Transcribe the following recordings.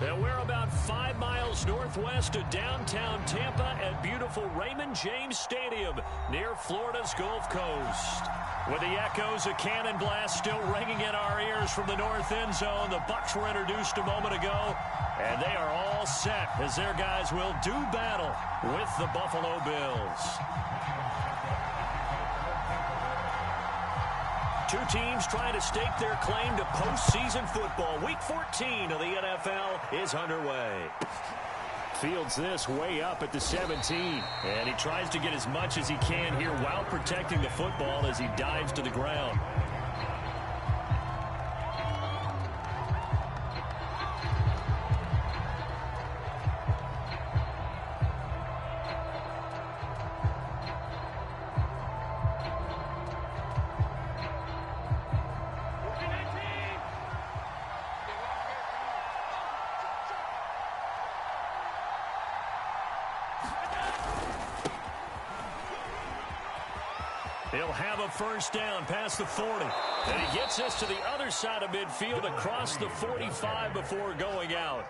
And we're about 5 miles northwest of downtown Tampa at beautiful Raymond James Stadium near Florida's Gulf Coast. With the echoes of cannon blast still ringing in our ears from the north end zone, the Bucs were introduced a moment ago, and they are all set as their guys will do battle with the Buffalo Bills. Two teams trying to stake their claim to postseason football. Week 14 of the NFL is underway. Fields this way up at the 17. And he tries to get as much as he can here while protecting the football as he dives to the ground. He'll have a first down past the 40. And he gets us to the other side of midfield across the 45 before going out.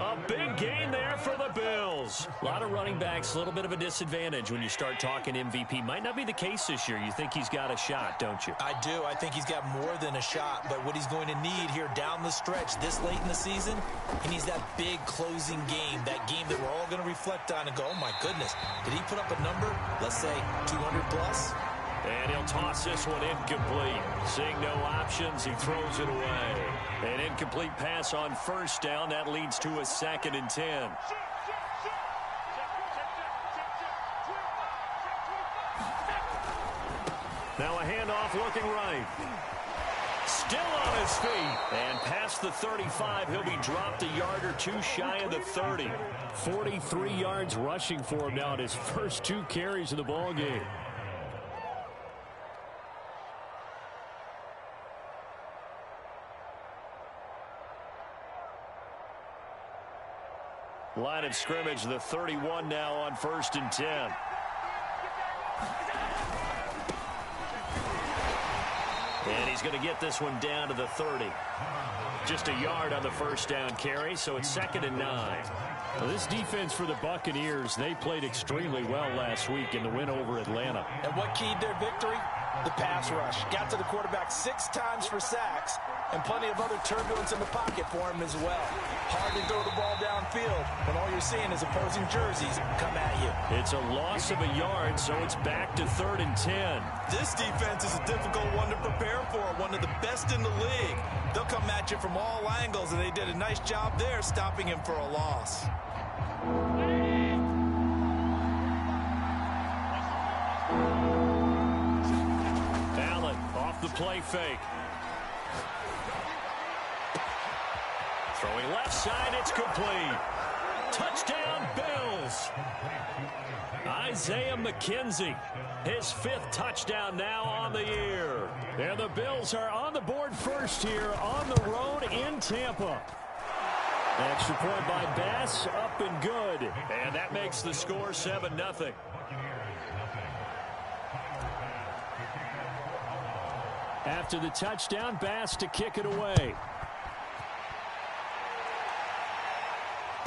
A big gain there for the Bills. A lot of running backs, a little bit of a disadvantage when you start talking MVP. Might not be the case this year. You think he's got a shot, don't you? I do. I think he's got more than a shot. But what he's going to need here down the stretch this late in the season, he needs that big closing game, that game that we're all going to reflect on and go, oh, my goodness, did he put up a number, let's say, 200 plus? And he'll toss this one incomplete. Seeing no options, he throws it away. An incomplete pass on first down. That leads to a 2nd and 10. Now a handoff looking right. Still on his feet. And past the 35, he'll be dropped a yard or two shy of the 30. 43 yards rushing for him now in his first 2 carries of the ball game. Line of scrimmage, the 31 now on 1st and 10. And he's going to get this one down to the 30. Just a yard on the first down carry, so it's 2nd and 9. Well, this defense for the Buccaneers, they played extremely well last week in the win over Atlanta. And what keyed their victory? The pass rush. Got to the quarterback 6 times for sacks, and plenty of other turbulence in the pocket for him as well. Hard to throw the ball downfield when all you're seeing is opposing jerseys come at you. It's a loss of a yard, so it's back to 3rd and 10. This defense is a difficult one to prepare for, one of the best in the league. They'll come at you from all angles, and they did a nice job there stopping him for a loss. Allen off the play fake. Throwing left side, it's complete. Touchdown, Bills. Isaiah McKenzie, his 5th touchdown now on the year. And the Bills are on the board first here on the road in Tampa. Extra point by Bass, up and good. And that makes the score 7-0. After the touchdown, Bass to kick it away.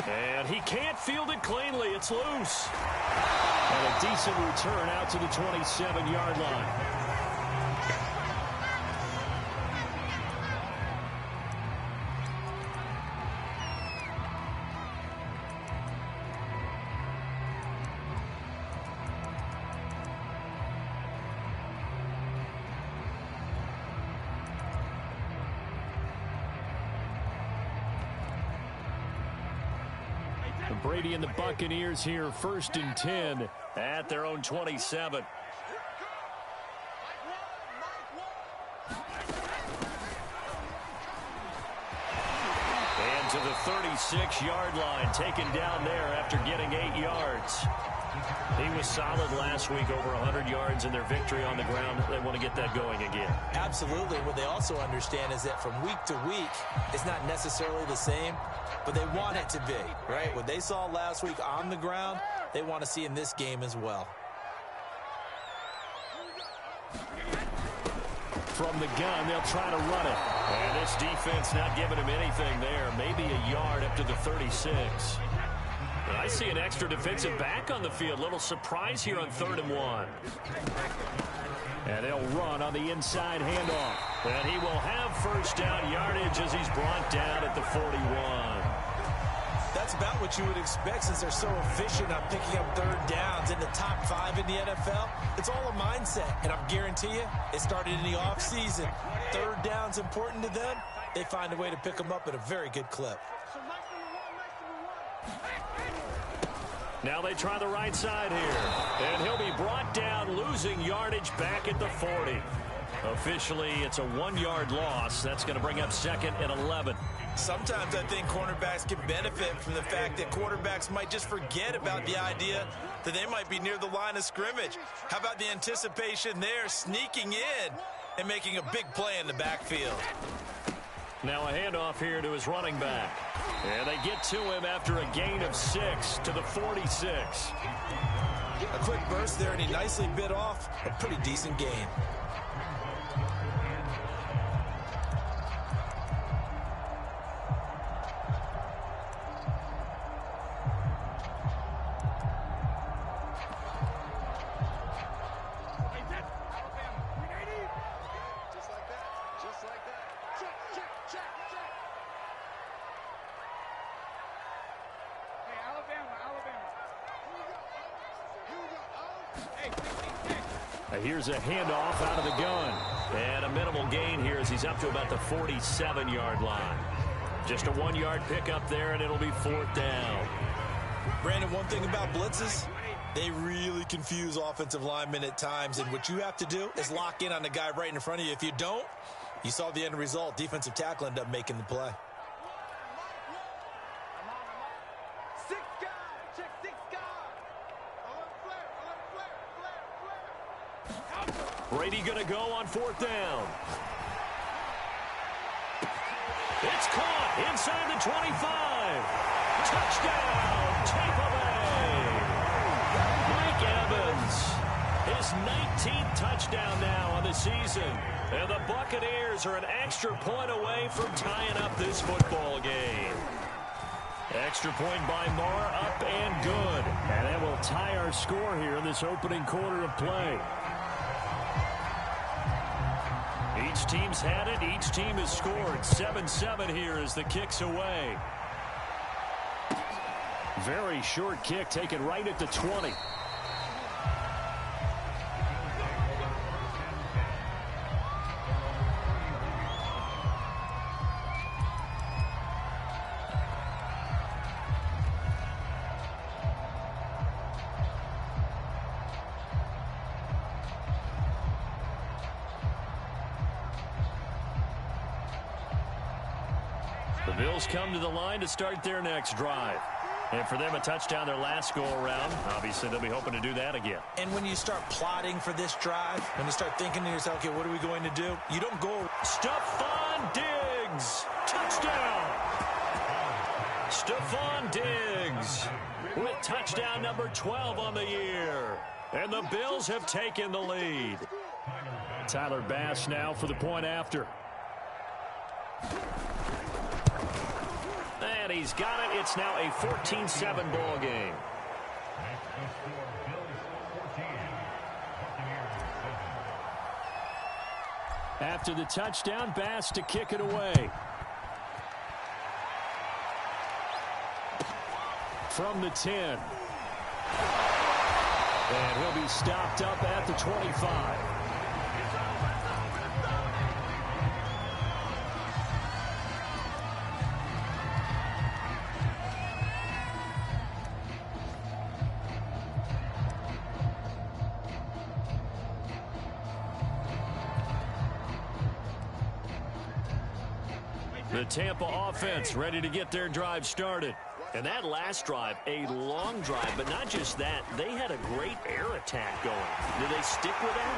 And he can't field it cleanly. It's loose. And a decent return out to the 27-yard line. Brady and the Buccaneers here, 1st and 10 at their own 27. And to the 36-yard line, taken down there after getting 8 yards. He was solid last week, over 100 yards in their victory on the ground. They want to get that going again. Absolutely. What they also understand is that from week to week, it's not necessarily the same, but they want it to be, right? What they saw last week on the ground, they want to see in this game as well. From the gun, they'll try to run it. And this defense not giving him anything there. Maybe a yard up to the 36. But I see an extra defensive back on the field. Little surprise here on 3rd and 1. And they'll run on the inside handoff. And he will have first down yardage as he's brought down at the 41. That's about what you would expect since they're so efficient on picking up 3rd downs in the top 5 in the NFL. It's all a mindset, and I guarantee you it started in the offseason. 3rd down's important to them. They find a way to pick them up at a very good clip. Now they try the right side here. And he'll be brought down, losing yardage back at the 40. Officially, it's a 1-yard loss. That's going to bring up 2nd and 11. Sometimes I think cornerbacks can benefit from the fact that quarterbacks might just forget about the idea that they might be near the line of scrimmage. How about the anticipation there, sneaking in and making a big play in the backfield? Now a handoff here to his running back. And they get to him after a gain of 6 to the 46. A quick burst there, and he nicely bit off a pretty decent gain. Here's a handoff out of the gun. And a minimal gain here as he's up to about the 47-yard line. Just a 1-yard pickup there, and it'll be 4th down. Brandon, one thing about blitzes, they really confuse offensive linemen at times. And what you have to do is lock in on the guy right in front of you. If you don't, you saw the end result. Defensive tackle ended up making the play. Brady going to go on 4th down. It's caught inside the 25. Touchdown, Tampa Bay. Mike Evans, his 19th touchdown now on the season. And the Buccaneers are an extra point away from tying up this football game. Extra point by Marr, up and good. And that will tie our score here in this opening quarter of play. Each team's had it. Each team has scored. 7-7 here as the kick's away. Very short kick taken right at the 20. The Bills come to the line to start their next drive. And for them, a touchdown their last go-around. Obviously, they'll be hoping to do that again. And when you start plotting for this drive, when you start thinking to yourself, okay, what are we going to do? You don't go. Stephon Diggs. Touchdown. Stephon Diggs with touchdown number 12 on the year. And the Bills have taken the lead. Tyler Bass now for the point after. And he's got it. It's now a 14-7 ball game. After the touchdown, Bass to kick it away. From the 10. And he'll be stopped up at the 25. The Tampa offense ready to get their drive started. And that last drive, a long drive, but not just that. They had a great air attack going. Do they stick with that?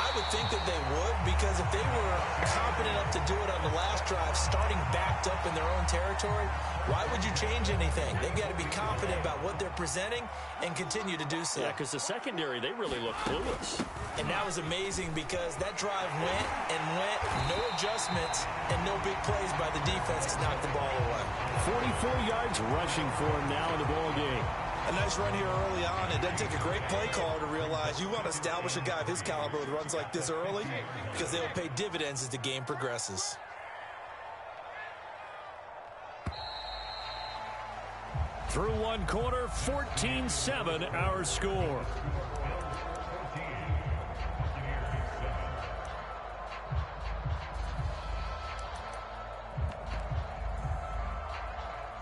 I would think that they would, because if they were confident enough to do it on the last drive, starting backed up in their own territory, why would you change anything? They've got to be confident about what they're presenting and continue to do so. Yeah, because the secondary, they really look clueless. And that was amazing because that drive went and went, no adjustments, and no big plays by the defense to knock the ball away. 44 yards rushing for him now in the ball game. A nice run here early on. It doesn't take a great play caller to realize you want to establish a guy of his caliber with runs like this early, because they'll pay dividends as the game progresses. Through one quarter, 14-7 our score.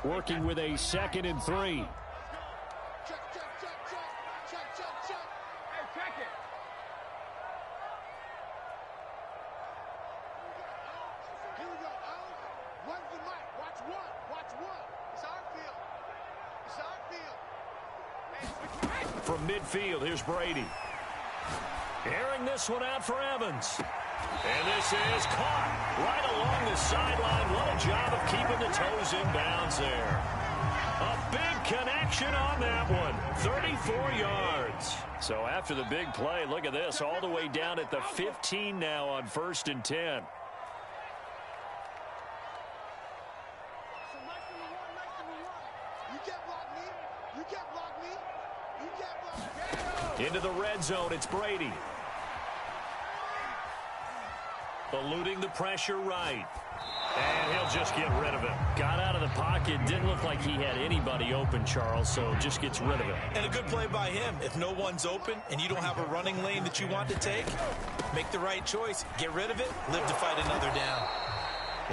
Working with a 2nd and 3. From midfield, here's Brady. Airing this one out for Evans. And this is caught right along the sideline. What a job of keeping the toes in bounds there. A big connection on that one. 34 yards. So after the big play, look at this. All the way down at the 15 now on 1st and 10. Into the red zone, it's Brady. Eluding the pressure right. And he'll just get rid of it. Got out of the pocket. Didn't look like he had anybody open, Charles, so just gets rid of it. And a good play by him. If no one's open and you don't have a running lane that you want to take, make the right choice. Get rid of it. Live to fight another down.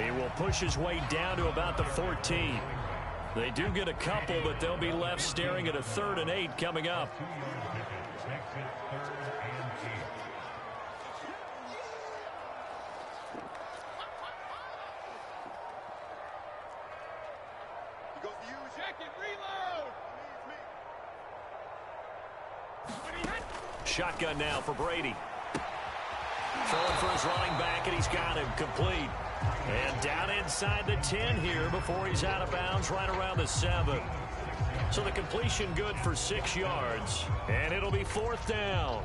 He will push his way down to about the 14. They do get a couple, but they'll be left staring at a 3rd and 8 coming up. Shotgun now for Brady. Throwing for his running back, and he's got him complete. And down inside the 10 here before he's out of bounds right around the 7. So the completion good for 6 yards. And it'll be 4th down.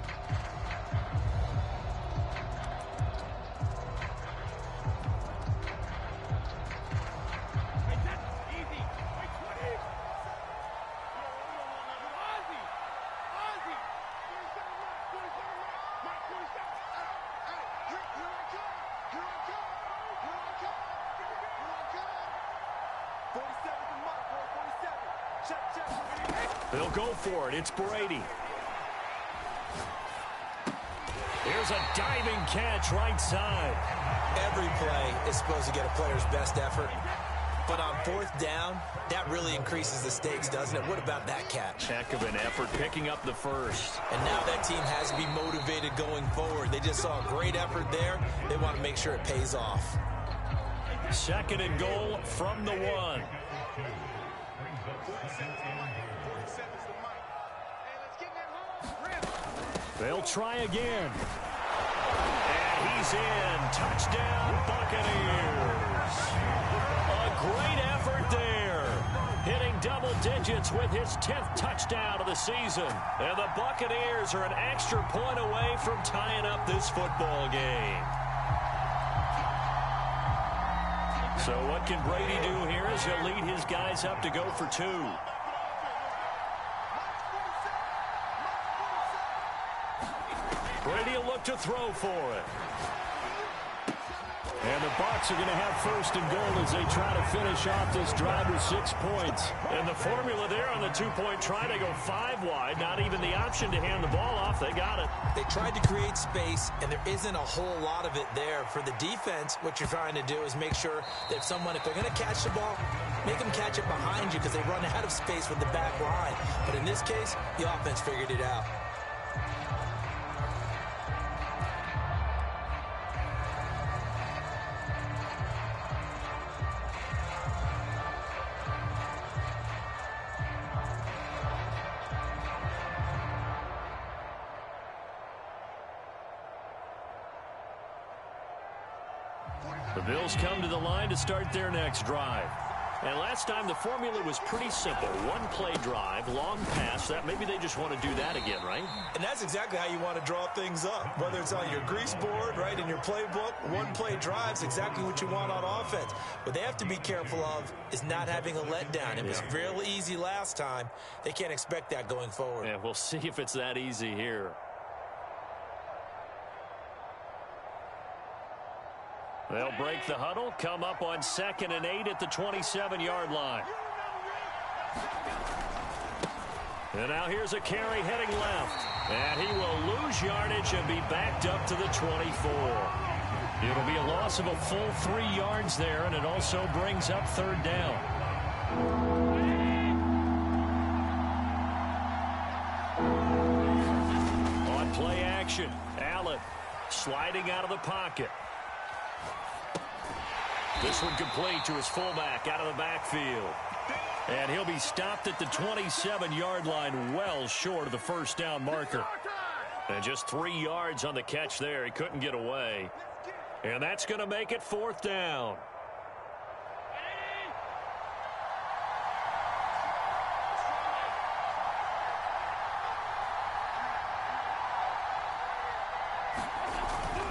They'll go for it. It's Brady. Here's a diving catch right side. Every play is supposed to get a player's best effort. But on 4th down, that really increases the stakes, doesn't it? What about that catch? Heck of an effort picking up the first. And now that team has to be motivated going forward. They just saw a great effort there. They want to make sure it pays off. 2nd and goal from the 1. They'll try again. And he's in. Touchdown, Buccaneers. A great effort there. Hitting double digits with his 10th touchdown of the season. And the Buccaneers are an extra point away from tying up this football game. So what can Brady do here as he'll lead his guys up to go for 2. Brady will look to throw for it. And the Bucs are going to have 1st and goal as they try to finish off this drive with 6 points. And the formula there on the 2-point try, they go 5 wide. Not even the option to hand the ball off. They got it. They tried to create space, and there isn't a whole lot of it there. For the defense, what you're trying to do is make sure that if they're going to catch the ball, make them catch it behind you because they run out of space with the back line. But in this case, the offense figured it out. The Bills come to the line to start their next drive. And last time the formula was pretty simple. One play drive, long pass. That maybe they just want to do that again, right? And that's exactly how you want to draw things up. Whether it's on your grease board, right, in your playbook, one play drive's exactly what you want on offense. What they have to be careful of is not having a letdown. It was real easy last time. They can't expect that going forward. Yeah, we'll see if it's that easy here. They'll break the huddle, come up on 2nd and 8 at the 27-yard line. And now here's a carry heading left. And he will lose yardage and be backed up to the 24. It'll be a loss of a full 3 yards there, and it also brings up 3rd down. On play action, Allen sliding out of the pocket. This one complete to his fullback out of the backfield. And he'll be stopped at the 27-yard line, well short of the 1st down marker. And just 3 yards on the catch there. He couldn't get away. And that's going to make it 4th down.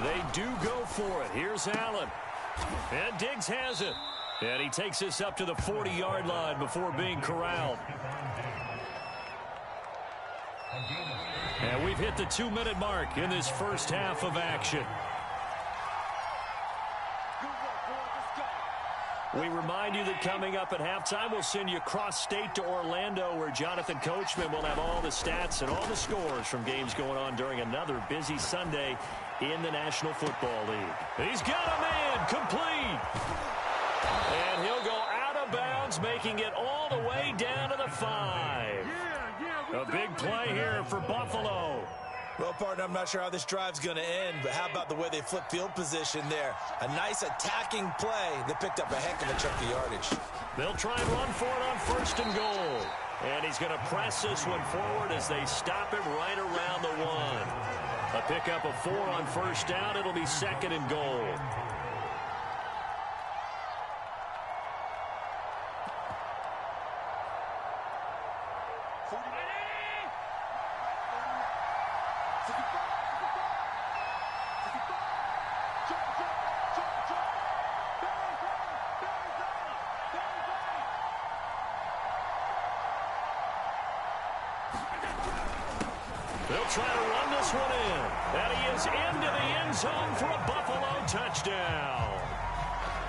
They do go for it. Here's Allen. And Diggs has it. And he takes this up to the 40-yard line before being corralled. And we've hit the 2-minute mark in this first half of action. We remind you that coming up at halftime, we'll send you cross-state to Orlando, where Jonathan Coachman will have all the stats and all the scores from games going on during another busy Sunday in the National Football League. He's got a man complete. And he'll go out of bounds, making it all the way down to the 5. A big play here for Buffalo. Well, partner, I'm not sure how this drive's going to end, but how about the way they flip field position there? A nice attacking play. They picked up a heck of a chunk of yardage. They'll try and run for it on 1st and goal. And he's going to press this one forward as they stop him right around the 1. A pickup of 4 on 1st down. It'll be 2nd and goal. They'll try to run this one in. And he is into the end zone for a Buffalo touchdown.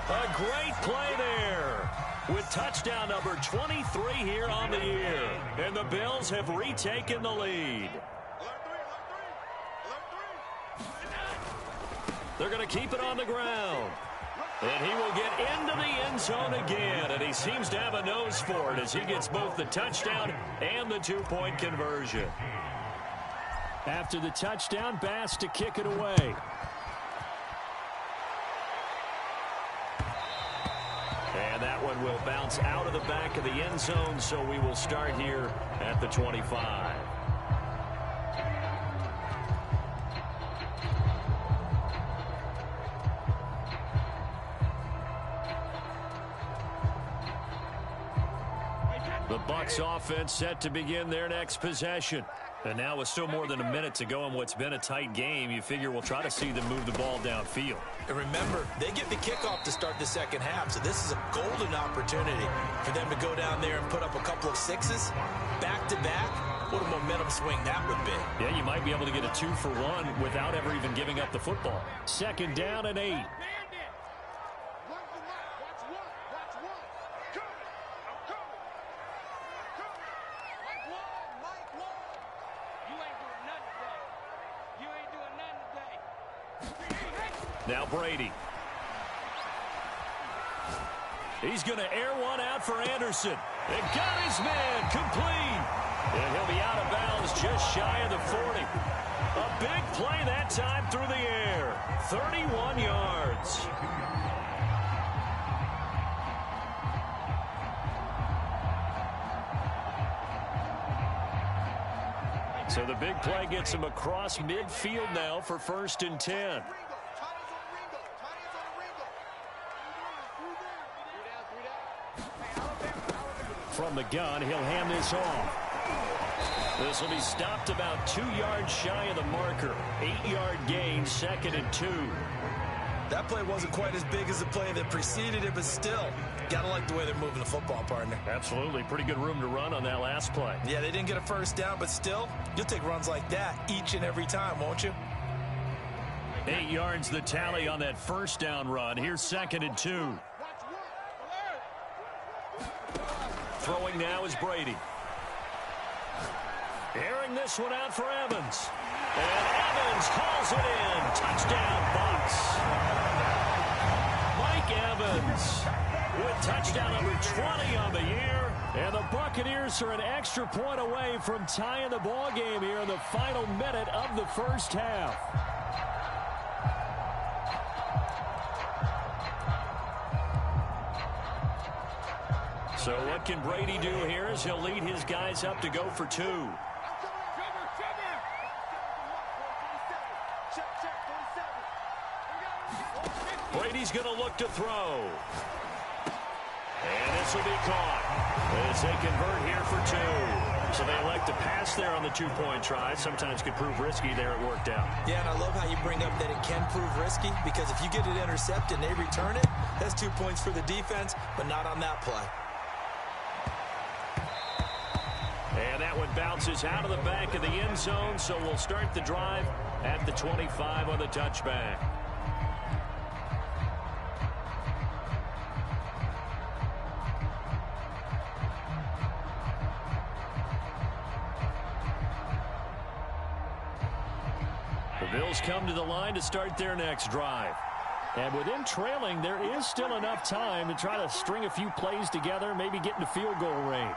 A great play there with touchdown number 23 here on the year. And the Bills have retaken the lead. They're going to keep it on the ground. And he will get into the end zone again. And he seems to have a nose for it as he gets both the touchdown and the 2-point conversion. After the touchdown, Bass to kick it away. And that one will bounce out of the back of the end zone, so we will start here at the 25. The Bucs offense set to begin their next possession. And now with still more than a minute to go in what's been a tight game, you figure we'll try to see them move the ball downfield. And remember, they get the kickoff to start the second half, so this is a golden opportunity for them to go down there and put up a couple of 6s back-to-back. What a momentum swing that would be. Yeah, you might be able to get a 2-for-1 without ever even giving up the football. 2nd down and 8. Now Brady. He's going to air one out for Anderson. And got his man complete. And he'll be out of bounds just shy of the 40. A big play that time through the air. 31 yards. So the big play gets him across midfield now for 1st and 10. From the gun, he'll hand this off. This will be stopped about 2 yards shy of the marker. 8-yard gain, 2nd and 2. That play wasn't quite as big as the play that preceded it, but still, got to like the way they're moving the football, partner. Absolutely. Pretty good room to run on that last play. Yeah, they didn't get a first down, but still, you'll take runs like that each and every time, won't you? 8 yards the tally on that first down run. Here's 2nd and 2. Throwing now is Brady. Airing this one out for Evans. And Evans hauls it in. Touchdown, Bucs. Mike Evans with touchdown number 20 on the year. And the Buccaneers are an extra point away from tying the ball game here in the final minute of the first half. So what can Brady do here as he'll lead his guys up to go for 2. Brady's going to look to throw. And this will be caught as they convert here for 2. So they elect to pass there on the 2-point try. Sometimes could prove risky. There it worked out. Yeah, and I love how you bring up that it can prove risky, because if you get it intercepted and they return it, that's 2 points for the defense, but not on that play. And that one bounces out of the back of the end zone, so we'll start the drive at the 25 on the touchback. The Bills come to the line to start their next drive. And with them trailing, there is still enough time to try to string a few plays together, maybe get into field goal range.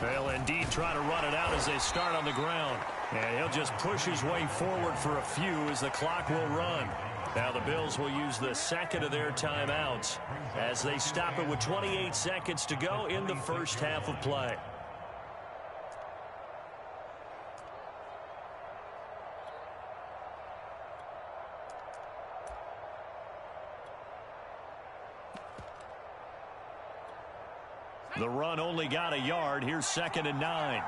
They'll indeed try to run it out as they start on the ground. And he'll just push his way forward for a few as the clock will run. Now the Bills will use the second of their timeouts as they stop it with 28 seconds to go in the first half of play. The run only got a yard. Here's 2nd and 9.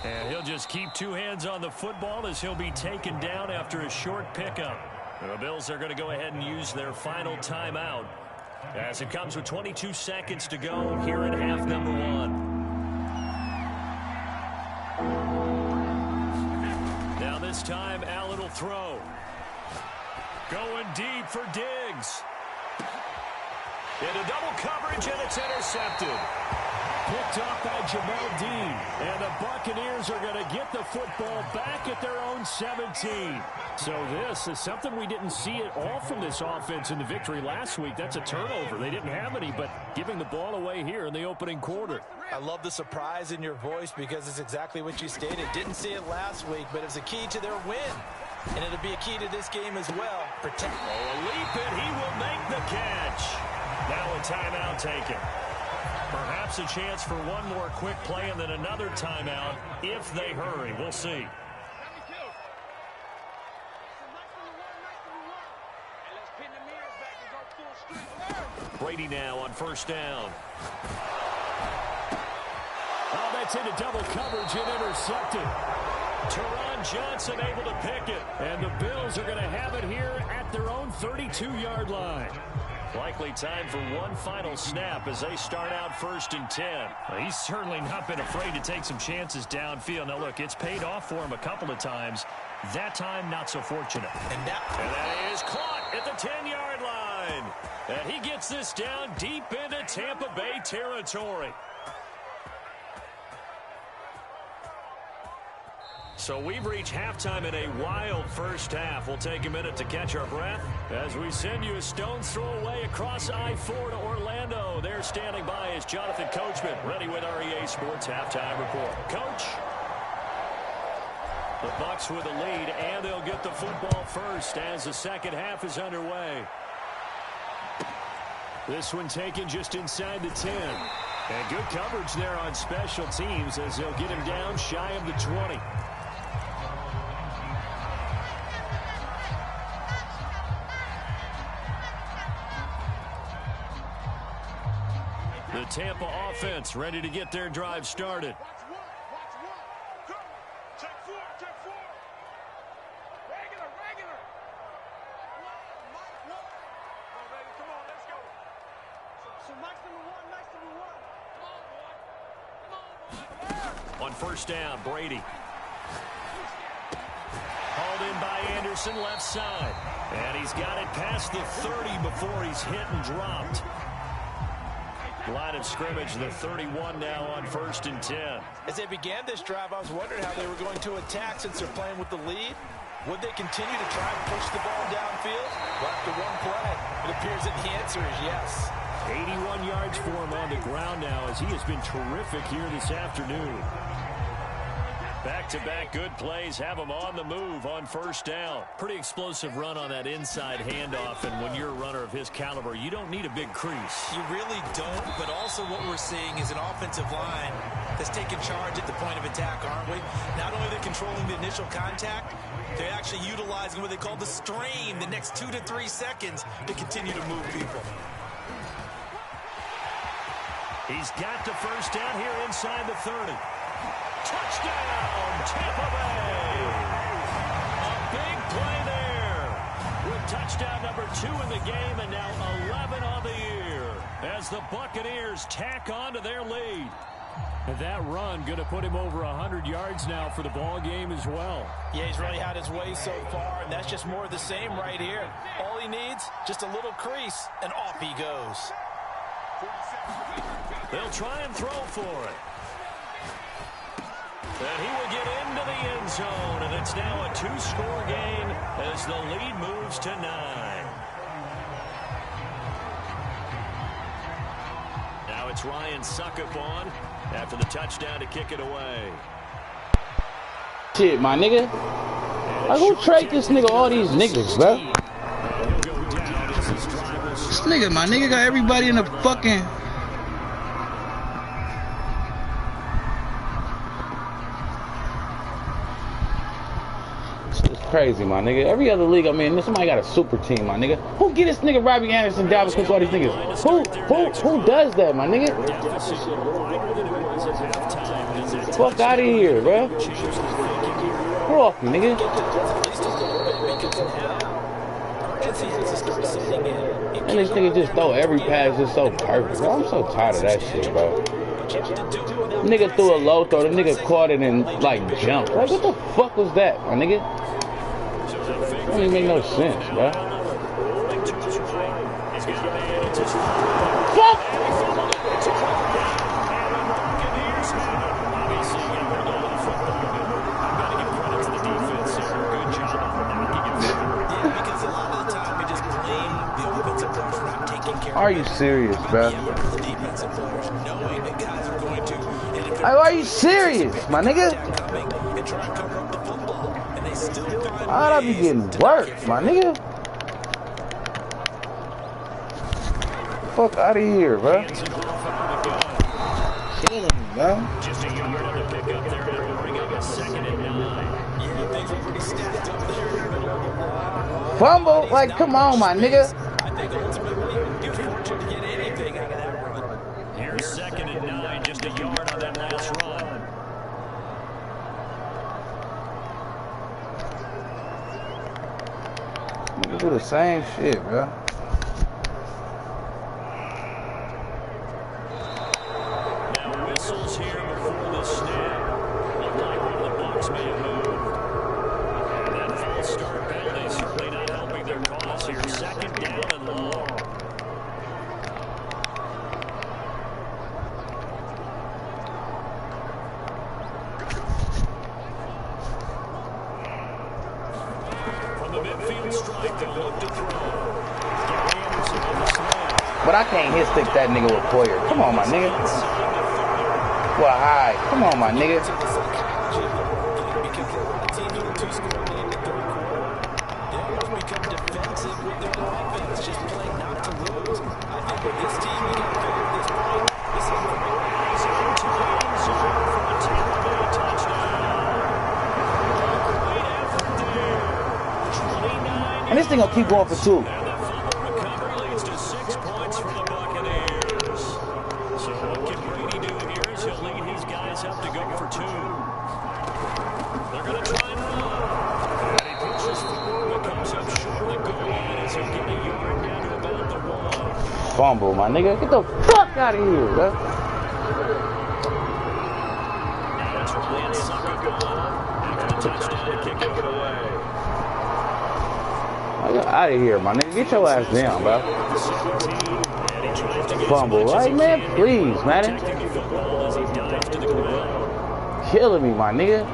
And he'll just keep 2 hands on the football as he'll be taken down after a short pickup. The Bills are going to go ahead and use their final timeout as it comes with 22 seconds to go here in half number 1. Now this time, Allen will throw. Going deep for Diggs. Into double coverage, and it's intercepted. Picked off by Jamel Dean. And the Buccaneers are going to get the football back at their own 17. So this is something we didn't see at all from this offense in the victory last week. That's a turnover. They didn't have any, but giving the ball away here in the opening quarter. I love the surprise in your voice because it's exactly what you stated. Didn't see it last week, but it's a key to their win. And it'll be a key to this game as well. Protect. Oh, a leap, and he will make the catch. Now a timeout taken. Perhaps a chance for one more quick play and then another timeout if they hurry. We'll see. Brady now on first down. Oh, that's into double coverage and intercepted. Teron Johnson able to pick it. And the Bills are going to have it here at their own 32-yard line. Likely time for one final snap as they start out 1st and 10. Well, he's certainly not been afraid to take some chances downfield. Now, look, it's paid off for him a couple of times. That time, not so fortunate. And that is caught at the 10-yard line. And he gets this down deep into Tampa Bay territory. So we've reached halftime in a wild first half. We'll take a minute to catch our breath as we send you a stone's throw away across I-4 to Orlando. There standing by is Jonathan Coachman, ready with REA Sports Halftime Report. Coach? The Bucs with the lead, and they'll get the football first as the second half is underway. This one taken just inside the 10. And good coverage there on special teams as they'll get him down shy of the 20. The Tampa offense ready to get their drive started. On first down, Brady. Hauled in by Anderson, left side. And he's got it past the 30 before he's hit and dropped. Line of scrimmage, the 31 now on first and 10. As they began this drive, I was wondering how they were going to attack since they're playing with the lead. Would they continue to try and push the ball downfield? Well, after one play, it appears that the answer is yes. 81 yards for him on the ground now as he has been terrific here this afternoon. Back-to-back good plays have him on the move on first down. Pretty explosive run on that inside handoff, and when you're a runner of his caliber, you don't need a big crease. You really don't, but also what we're seeing is an offensive line that's taking charge at the point of attack, aren't we? Not only are they controlling the initial contact, they're actually utilizing what they call the strain, the next 2 to 3 seconds to continue to move people. He's got the first down here inside the 30. Touchdown, Tampa Bay! A big play there with touchdown number 2 in the game and now 11 on the year as the Buccaneers tack on to their lead. And that run going to put him over 100 yards now for the ball game as well. Yeah, he's really had his way so far, and that's just more of the same right here. All he needs, just a little crease, and off he goes. They'll try and throw for it. And he will get into the end zone, and it's now a 2-score game as the lead moves to 9. Now it's Ryan Suckup on after the touchdown to kick it away. Shit, my nigga. I go trade this nigga all these niggas, bro. This nigga, my nigga got everybody in the fucking... Crazy, my nigga. Every other league I'm in, somebody got a super team, my nigga. Who get this nigga Robbie Anderson, Dalvin Cook, all these niggas? Who does that, my nigga? Fuck out of here, bro. Fuck, nigga. And this nigga just throw every pass just so perfect, bro. I'm so tired of that shit, bro. Nigga threw a low throw, the nigga caught it and like jumped. Like, what the fuck was that, my nigga? That don't even make no sense, bro. Fuck! Are you serious, bro? Are you serious, my nigga? I'd be getting worked, my nigga. Fuck out of here, bro. Kill him, bro. Just a yard on the pickup there to bring up a 2nd and 9. Yeah, things are pretty stacked up there. Fumble? Like, come on, my nigga. I think ultimately he was fortunate to get anything out of that run. Here's 2nd and 9, just a yard on that last run. Niggas do the same shit, bro. Now whistles here before the snap. Looked like one of the Bucs may have moved. And that false start penalty certainly not helping their cause here. 2nd down and long. But I can't hit stick that nigga with Poyer. Come on, my nigga. Well, hi. Come on, my nigga. Just playing not to lose. I think with this thing gonna keep going for 2. And the fumble recovery leads to 6 points for the Buccaneers. So what can Brady do here is he'll lead his guys up to go for 2. They're going to try and run. And he pushes forward, but comes up short of the goal line as he'll get a yard down to about the 1. Fumble, my nigga. Get the fuck out of here, bro. Now it's Ryan Sucker after the touchdown to kick it away. Get out of here, my nigga. Get your ass down, bro. Fumble. Right, man? Please, man. Killing me, my nigga.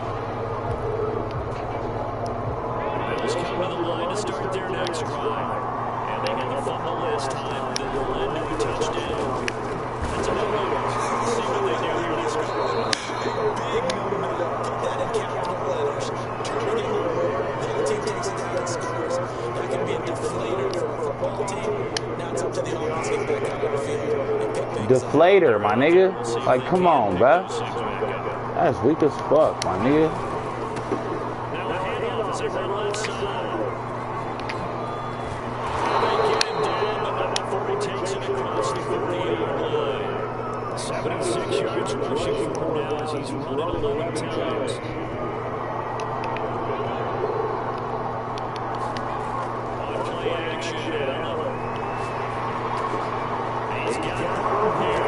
Bills come to the line to start their next drive. And they get the fumble last time. Then they'll end with a touchdown. That's another one. See what they do here this go. Big moment. Put that in capital letters. Turning it over. The other team takes it down and scores. That can be a deflator for a football team. Now it's up to the offense to get back out on the field and pick things up. Deflator, my nigga. Like, come on, bro. That's weak as fuck, my nigga. Now a handoff as they run left side. They get him down, but not before he takes it across the 40-yard line. 76 yards rushing for now as he's run it 11 times. On play action, Allen. He's got it here.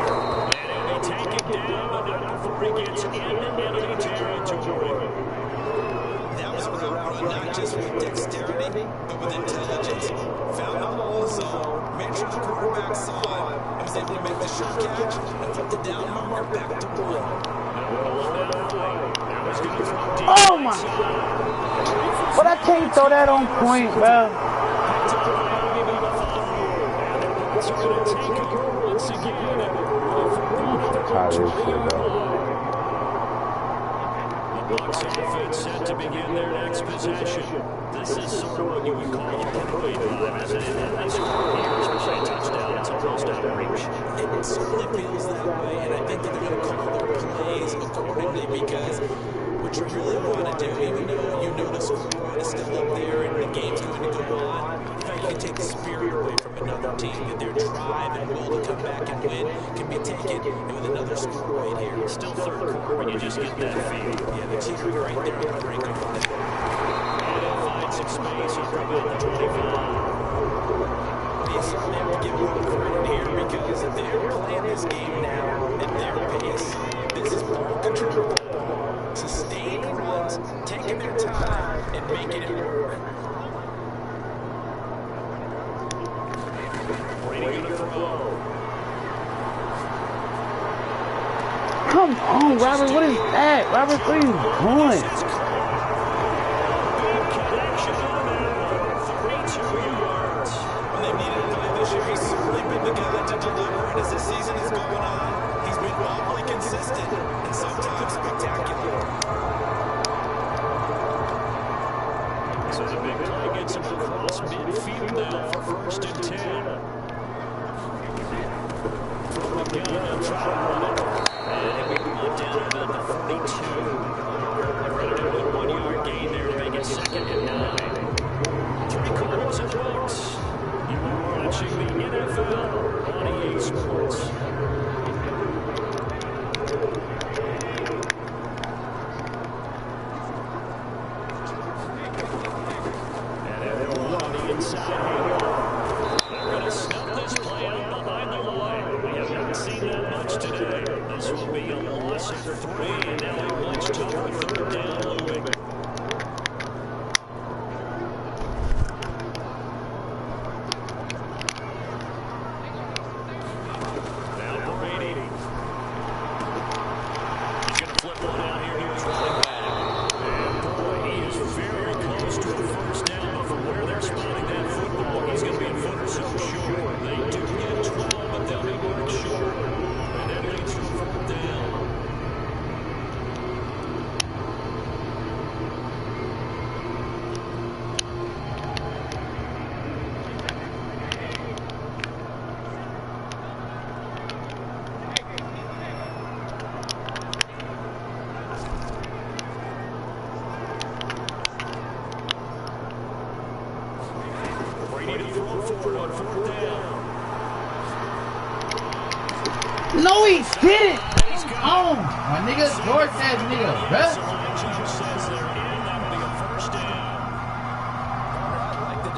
And he'll be taken down, but not before he gets into enemy territory. That was a route run not just with dexterity, but with intelligence. Found the hole zone, made sure the quarterback saw it, and was able to make the short catch and flip the down marker back to 1. Oh, my. But I can't throw that on point, bro. Tired of this shit, bro. Bucs offense set to begin their next possession. This is sort of what you would call a runaway drive, isn't it? They score here, especially a touchdown. It's almost out of reach. It certainly feels that way, and I think that they're going to call their plays accordingly because what you really want to do, even though you know the scoreboard is still up there and the game's going to go on, you know, you can take the spirit away from another team, that their drive and will to come back and win can be taken with another score right here. Still third quarter when you just get that feel. Yeah, the team right there on the brink of it. And he'll find some space over about the 25. They certainly have to give them credit here because they're playing this game now at their pace. This is ball control. Sustained runs, taking their time, and making it work. Brady gonna throw. Come on, Robert. What is that? Robert, what are you doing? Big connection on that. 32 yards. When they needed to play this year, he's certainly been the guy to deliver. And as the season is going on, he's been awfully consistent and sometimes spectacular. So the big play gets him across midfield now for 1st and 10. From the gun, they'll try to run it. And we move down to about the 42. They're running it with a 1-yard gain there to make it 2nd and 9. 3 quarters of Bucs. You are watching the NFL on EA Sports. And they'll run on the inside. They're going to snub this play out behind the line. We have not seen that much today. This will be a loss of 3, and now a much tougher 3rd down looming. Now Brady. He's going to flip one out here to his running back. And boy, he is very close to a 1st down, but from where they're spotting that football, he's going to be a foot or so short. They do get 12, but they'll be marked short. And that leads to a 4th down. No, he didn't. Oh, my nigga, George that nigga, bruh.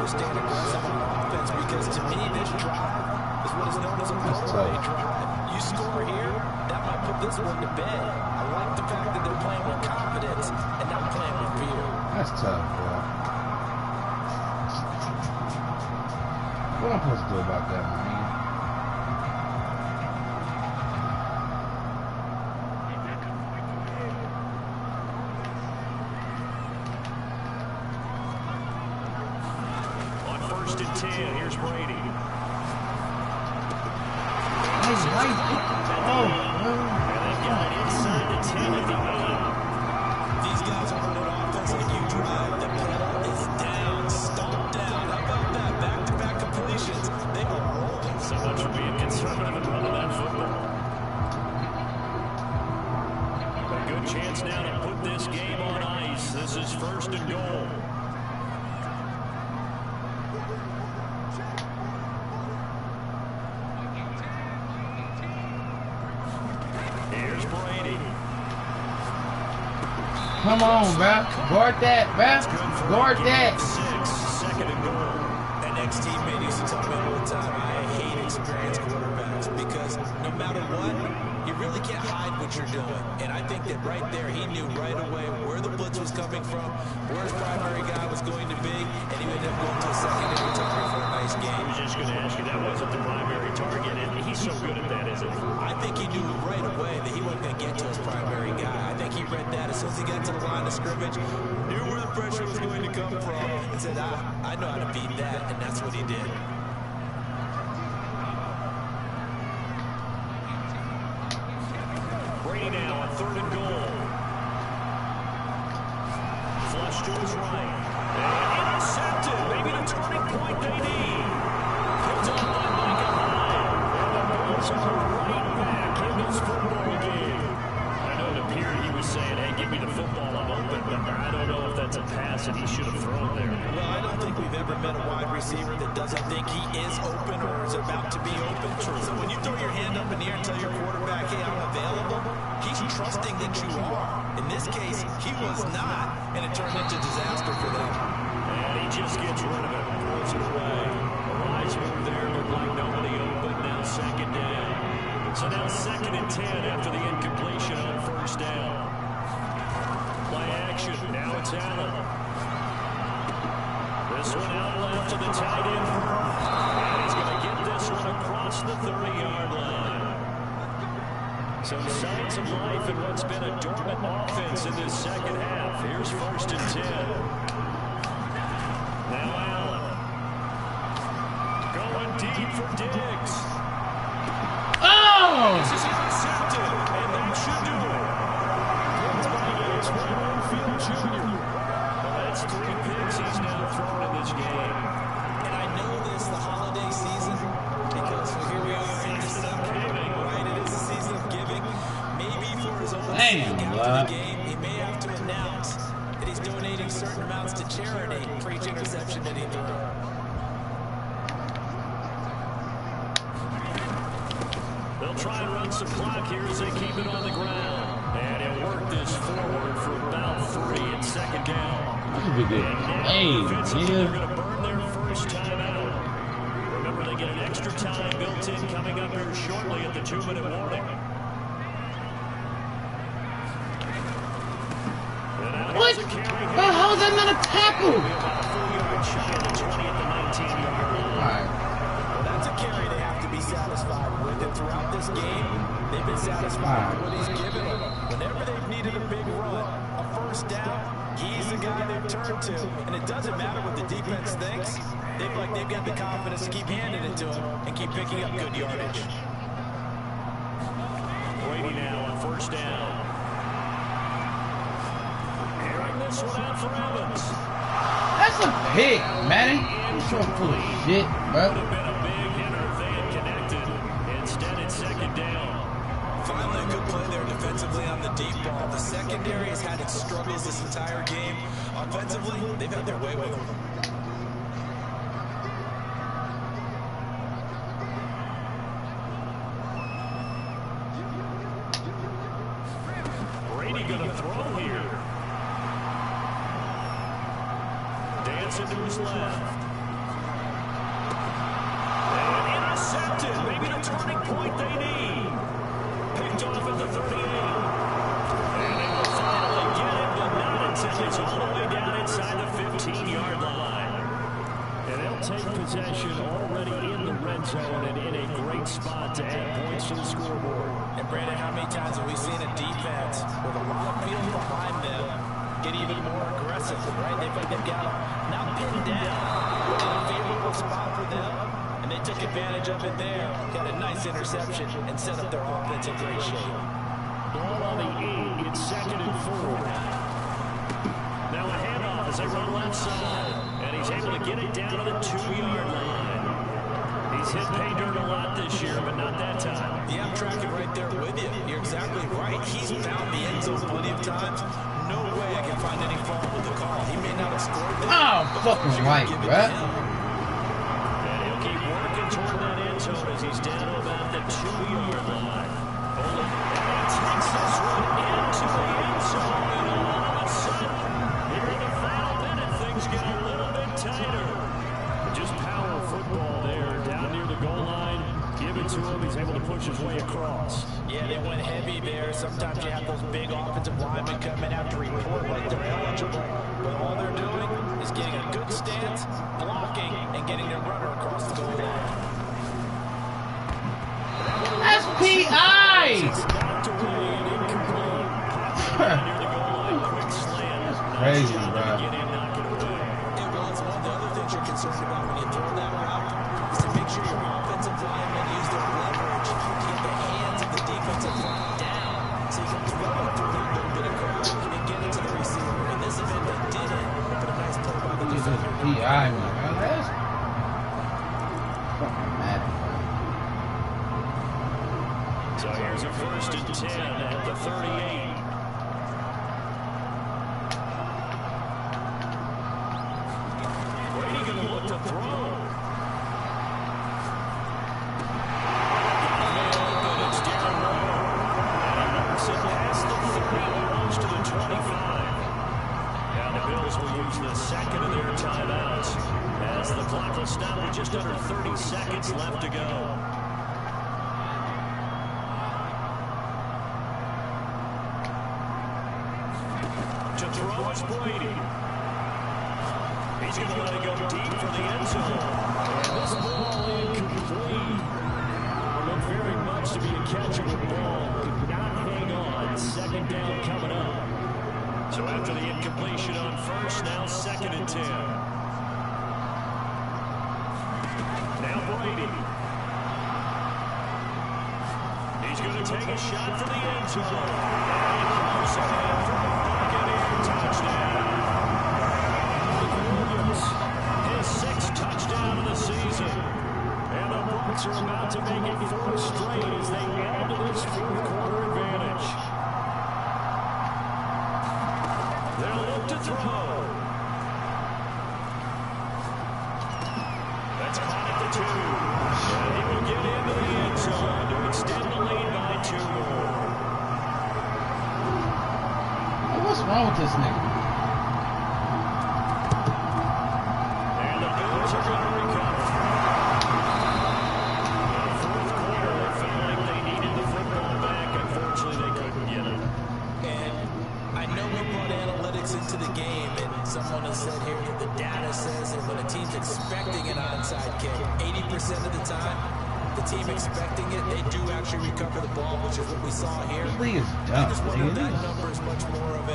Stand aggressive on offense because to me this drive is what is known as a throwaway drive. You score here, that might put this one to bed. I like the fact that they're playing with confidence and not playing with fear. That's tough, bro. What am I supposed to do about that, man? Here's Brady. Nice, nice. Oh, and they've got it inside the 10 at the 8. These guys are running offense like you drive. The pedal is down, stomped down. How about that? Back-to-back completions. They are rolling. So much for being conservative and running that football. A good chance now to put this game on ice. This is 1st and goal. come on, bruh. Guard that, bruh. Guard that. 2nd and goal. That next teammate used to tell me all the time, I hate experienced quarterbacks because no matter what, you really can't hide what you're doing. And I think that right there, he knew right away where the blitz was coming from, where his primary guy was going to be, and he ended up going to a secondary target for a nice game. I was just going to ask you, that wasn't the primary target, and he's so good at that, isn't he? I think he knew right away that he wasn't going to get to his primary guy. I think he read that as soon as he got to the line of scrimmage, knew where the pressure was going to come from, and said, I know how to beat that, and that's what he did. Brady now on 3rd and goal. Flush to his right. And intercepted. Maybe the turning point they need. Picked up by Micah Hyde. And the Bills are right back in this football game. I know it appeared he was saying, hey, give me the football, I'm open. But I don't know if that's a pass that he should have thrown there. Well, I don't think we've ever met a wide receiver that doesn't think he is open or is about to be open. So when you throw your hand up in the air and tell your quarterback, hey, I'm available, he's trusting that you are. In this case, he was not, and it turned into disaster for them. And he just gets rid of it, throws it away. A wise move there, looked like nobody open. Now 2nd down. So now 2nd and 10 after the incompletion on 1st down. Play action. Now it's Allen. This one out left to the tight end. And he's going to get this one across the 30-yard line. So signs of life in what's been a dormant offense in this 2nd half. Here's 1st and 10. Now Allen. Going deep for Diggs. Oh! This is intercepted, and that should do it. Picked by Diggs from Winfield Jr. Well, that's 3 picks he's now thrown in this game. And I know this, the holiday season, because here we are in December, right? It is the season of giving. Maybe for his own sake after the game, he may have to announce that he's donating certain amounts to charity for each interception that he threw. They'll try and run some clock here as they keep it on the ground. And he'll work this forward for about 3 and 2nd down. Hey, They're going to burn their first time out. Remember, they get an extra time built in coming up here shortly at the 2-minute warning. What? How's that not a tackle? About a 4-yard shy of the 20 at the 19-yard line. All right. Well, that's a carry they have to be satisfied with. And throughout this game, they've been satisfied with what he's given them. Whenever they've needed a big run, a 1st down, he's the guy they've turned to. And it doesn't matter what the defense thinks. They've got the confidence to keep handing it to him and keep picking up good yardage. Brady now on 1st down. Airing this one out for Evans. That's a pick, man. You're so full of shit, bro. Would have been a big hitter if they had connected. Instead, it's 2nd down. Finally, a good play there defensively on the deep ball. The secondary has had its struggles this entire game. Offensively, they've had their way with them. going to throw here? Dancing to his left. And intercepted. Maybe the turning point they need. Picked off at the 38. And they will finally get him, but not until he's all the way down inside the 15-yard line. And they'll take possession already in the red zone and in a great spot to add points to the scoreboard. And Brandon, how many times have we seen a defense with a lot of field behind them get even more aggressive, right? They've got now pinned down in a favorable spot for them, and they took advantage of it there. Got a nice interception and set up their offense in great shape. Ball on the 8. It's 2nd and 4. Now a handoff as they run left side, and he's able to get it down to the 2-yard line. He's hit pay dirt a lot this year, but not that time. Yeah, I'm tracking right there with you. You're exactly right. He's found the end zone plenty of times. No way I can find any fault with the call. He may not have scored there. Oh, fucking right, bro. And he'll keep working toward that end zone as he's down to about the 2-yard line. And he takes this one into the end zone, and all of a sudden, here in the final minute, things get a little bit tighter. Just power football there, down near the goal line. Give it to him. He's able to push his way across. Yeah, they went heavy there. Sometimes you have those big offensive linemen come in after report like they're eligible. But all they're doing is getting a good stance, blocking, and getting their runner across the goal line. That's P.I. Crazy, bro. It was one of the other things you're concerned about when you throw that route is to make sure your offensive linemen use their leverage to get the hands of the defensive line down so you can throw it through that little bit of coverage and get it to the receiver. In this event, they didn't, but a nice play by the defender. P.I. man. That's fucking mad. So here's a 1st and 10 at the 38. Brady going to look to throw. Past the 30, almost to the 25. Now the Bills will use the second of their timeouts as the clock will stop with just under 30 seconds left to go. To throw is Brady. He's going to let it go deep for the end zone. And this ball incomplete. Looked very much to be a catchable ball. Could not hang on. 2nd down coming up. So after the incompletion on 1st, now 2nd and 10. Now Brady. He's going to take a shot for the end zone. And he goes ahead for a Buccaneer touchdown. Williams, his 6th touchdown of the season. And the Bucs are about to make it 4 straight as they add to this 4th quarter advantage. They'll look to throw. That's caught at the 2. And he will get into the end zone to extend the lead by 2 more. What's wrong with this nigga? And the Bills are going to recover. In the 4th quarter, they felt like they needed the football back. Unfortunately, they couldn't get it. And I know we brought analytics into the game, and someone has said here that the data says that when a team's expecting an onside kick, 80% of the time, the team expecting it, they do actually recover the ball, which is what we saw here. This league is dumb, I just wonder if dude. that number is much more of a...